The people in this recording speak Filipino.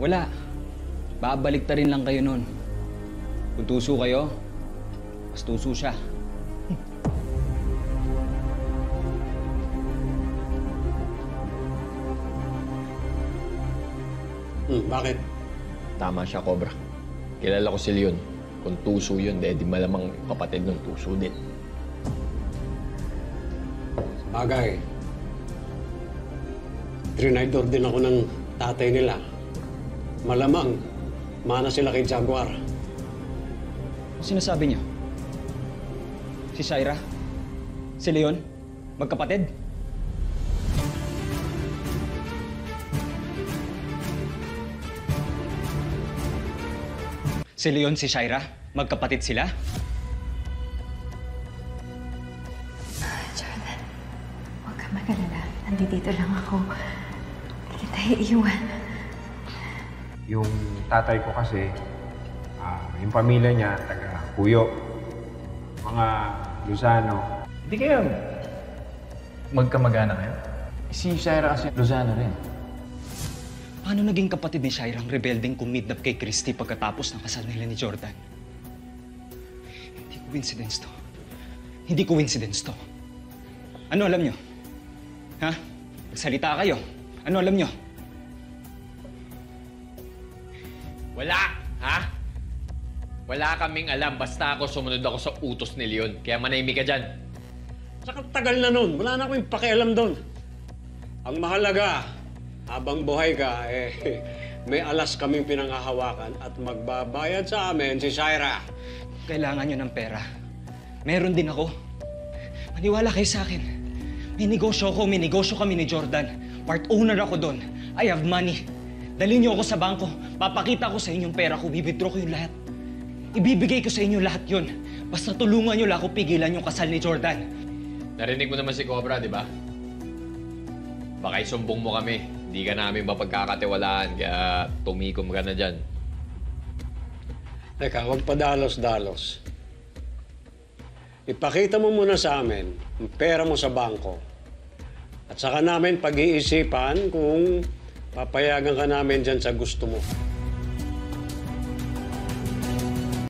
Wala. Babalik ta rin lang kayo nun. Kung tuso kayo, mas tuso siya. Bakit? Tama siya, Cobra. Kilala ko si Leon. Kung tuso yun, di malamang kapatid ng tuso din. Bagay. Trinidor din ako ng tatay nila. Malamang, mana sila kay Jaguar. Ano sinasabi niyo? Si Shaira? Si Leon? Magkapatid? Si Leon, si Shaira? Magkapatid sila? Jordan, huwag ka mag-alala. Nandito lang ako. Hindi kita iiwan. Yung tatay ko kasi, yung pamilya niya, taga Puyo. Mga Luzano. Hindi kayo magkamag-anak kayo? Si Shaira kasi Luzano rin. Paano naging kapatid ni Shaira ang rebeldeng kumidnap kay Christy pagkatapos ng kasal nila ni Jordan? Hindi coincidence to. Hindi coincidence to. Ano alam nyo? Ha? Magsalita kayo. Ano alam nyo? Wala! Ha? Wala kaming alam. Basta ako sumunod ako sa utos ni Leon. Kaya manahimik ka dyan. Saka tagal na nun. Wala na kaming pakialam doon. Ang mahalaga, habang buhay ka, may alas kaming pinanghahawakan at magbabayad sa amin si Shaira. Kailangan nyo ng pera. Meron din ako. Maniwala kayo sa akin. May negosyo kami ni Jordan. Part owner ako doon. I have money. Dalhin niyo ako sa bangko. Papakita ko sa inyo yung pera ko. Bibidro ko yung lahat. Ibibigay ko sa inyo lahat yun. Basta tulungan niyo lang ako pigilan yung kasal ni Jordan. Narinig mo naman si Cobra, di ba? Baka isumbong mo kami. Hindi ka namin mapagkakatiwalaan, kaya tumikom ka na dyan. Teka, huwag pa dalos-dalos. Ipakita mo muna sa amin ang pera mo sa bangko. At saka namin pag-iisipan kung papayagan ka namin dyan sa gusto mo.